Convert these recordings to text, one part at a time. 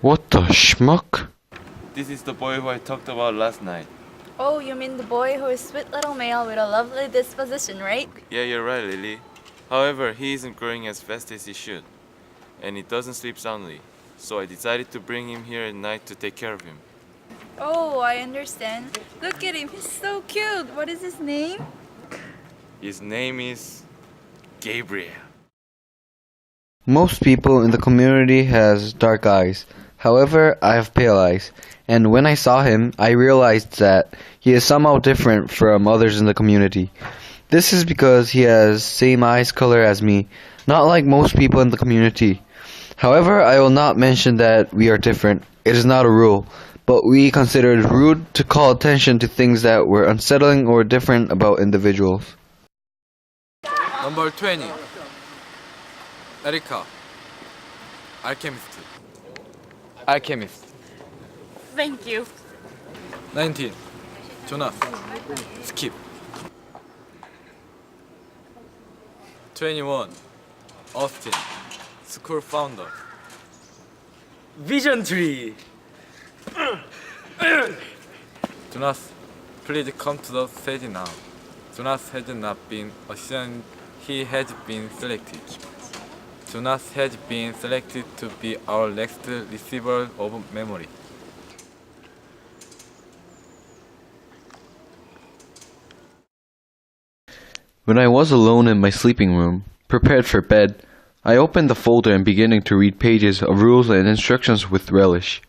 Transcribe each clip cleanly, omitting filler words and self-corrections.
What the schmuck? This is the boy who I talked about last night. Oh, you mean the boy who is sweet little male with a lovely disposition, right? Yeah, you're right, Lily. However, he isn't growing as fast as he should, and he doesn't sleep soundly. So I decided to bring him here at night to take care of him. Oh, I understand. Look at him, he's so cute. What is his name? His name is Gabriel. Most people in the community has dark eyes. However, I have pale eyes. And when I saw him, I realized that he is somehow different from others in the community. This is because he has same eyes color as me, not like most people in the community. However, I will not mention that we are different. It is not a rule, but we consider it rude to call attention to things that were unsettling or different about individuals. Number 20. Erika. Alchemist. Alchemist. Thank you. 19. Jonas. Skip. 21. Austin. School founder. Vision tree. Jonas, please come to the stage now. Jonas has not been assigned. He has been selected. Jonas has been selected to be our next receiver of memory. When I was alone in my sleeping room, prepared for bed, I opened the folder and beginning to read pages of rules and instructions with relish.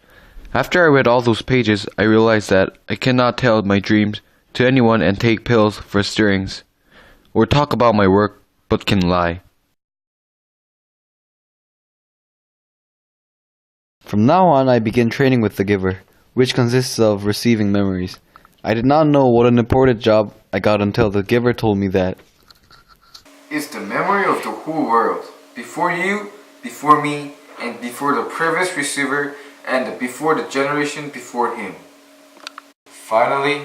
After I read all those pages, I realized that I cannot tell my dreams to anyone and take pills for stirrings, or talk about my work, but can lie. From now on, I begin training with the giver, which consists of receiving memories. I did not know what an important job I got until the giver told me that. It's the memory of the whole world, before you, before me, and before the previous receiver, and before the generation before him. Finally,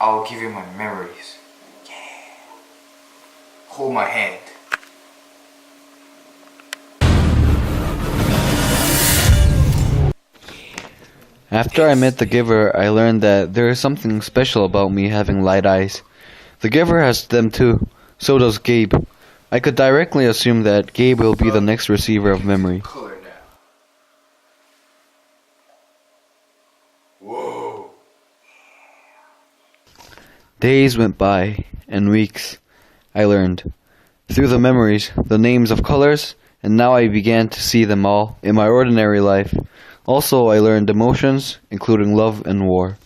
I'll give you my memories. Yeah. Hold my hand. After I met the giver, I learned that there is something special about me having light eyes. The giver has them too, so does Gabe. I could directly assume that Gabe will be the next receiver of memory. Color now. Whoa. Days went by, and weeks. I learned, through the memories, the names of colors, and now I began to see them all in my ordinary life. Also, I learned emotions, including love and war.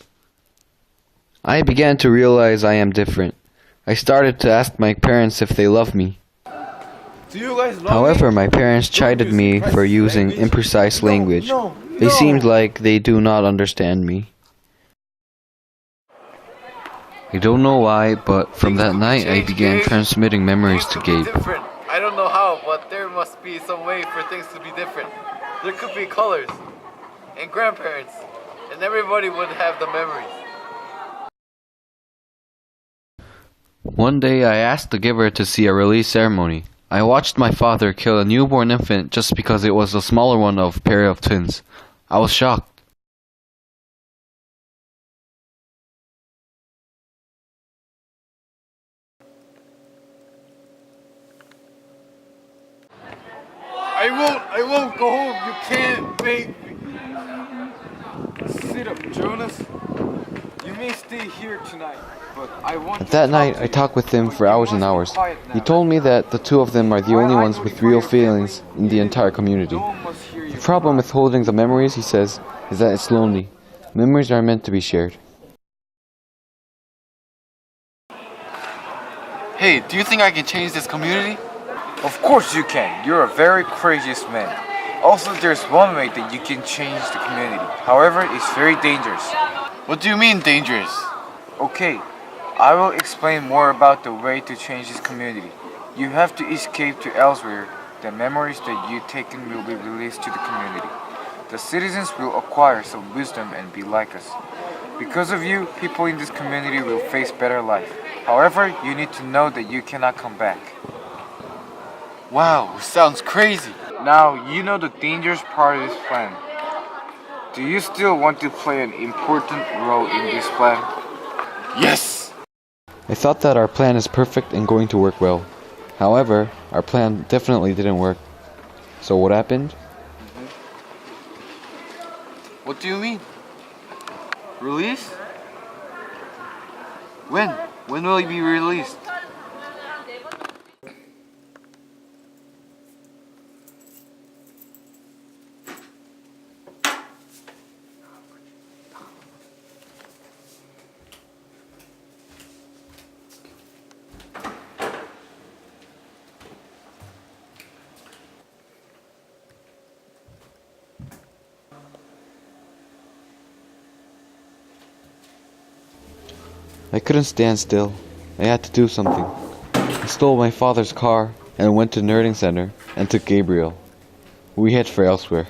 I began to realize I am different. I started to ask my parents if they love me. Do you guys love However, me? my parents chided me for using imprecise language. They seemed like they do not understand me. I don't know why, but from that night I began transmitting memories to Gabe. Different. I don't know how, but there must be some way for things to be different. There could be colors and grandparents, and everybody would have the memories. One day I asked the giver to see a release ceremony. I watched my father kill a newborn infant just because it was the smaller one of a pair of twins. I was shocked. I won't go home. You can't make me. Sit up, Jonas. You may stay here tonight, but I want to That night talk I to talked you. with him But for you hours and must be hours. quiet He now. told me that the two of them are the only ones with real feelings in the entire community. No one must hear you The problem cry. with holding the memories, he says, is that it's lonely. Memories are meant to be shared. Hey, do you think I can change this community? Of course you can. You're a very courageous man. Also, there's one way that you can change the community. However, it's very dangerous. What do you mean dangerous? Okay, I will explain more about the way to change this community. You have to escape to elsewhere. The memories that you've taken will be released to the community. The citizens will acquire some wisdom and be like us. Because of you, people in this community will face better life. However, you need to know that you cannot come back. Wow, sounds crazy. Now, you know the dangerous part of this plan. Do you still want to play an important role in this plan? Yes! I thought that our plan is perfect and going to work well. However, our plan definitely didn't work. So what happened? What do you mean? Release? When? When will he be released? I couldn't stand still. I had to do something. I stole my father's car and went to Nerding Center and took Gabriel. We head for elsewhere.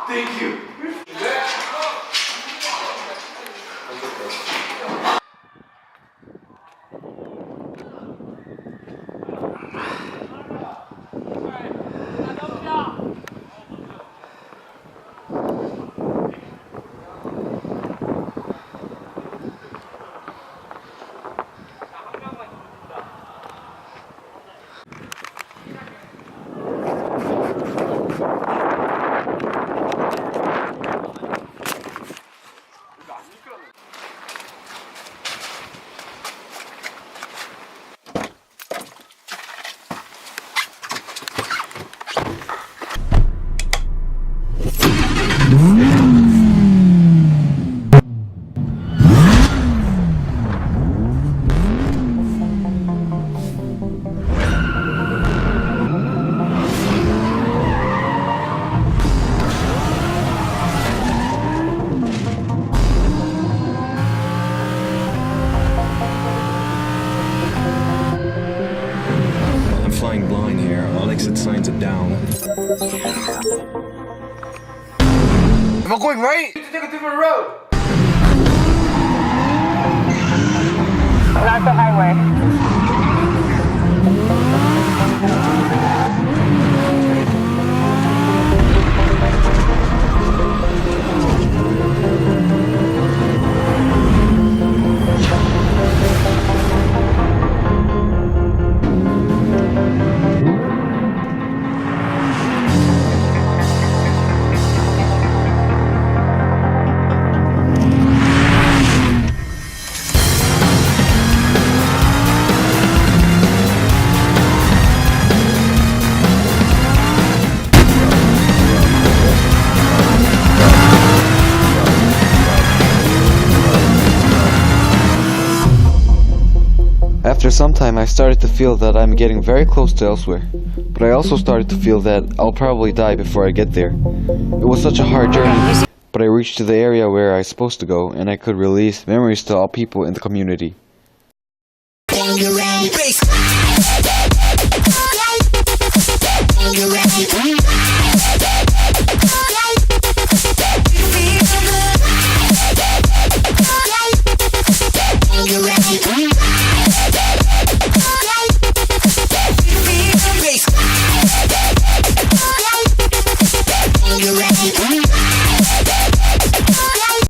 Thank you! I'm flying blind here. All exit signs are down. Am I going right? Take a different road! Not the highway. After some time, I started to feel that I'm getting very close to elsewhere. But I also started to feel that I'll probably die before I get there. It was such a hard journey, but I reached to the area where I was supposed to go, and I could release memories to all people in the community.